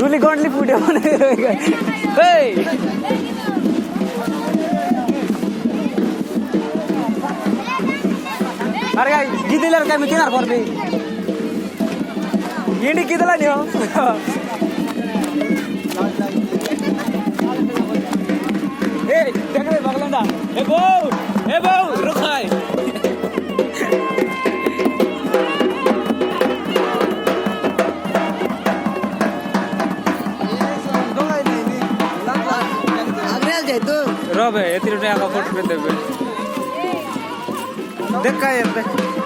रुली गन्डली फुट्यो भने अरे गिद्दैलाई कमी किन पर्ने हिँडी गिद्दैलाई नि हो ए देख्दै बगलन्दा ए बौ रुखाइ रबे यति रुपया का फोटो देबे देख का यार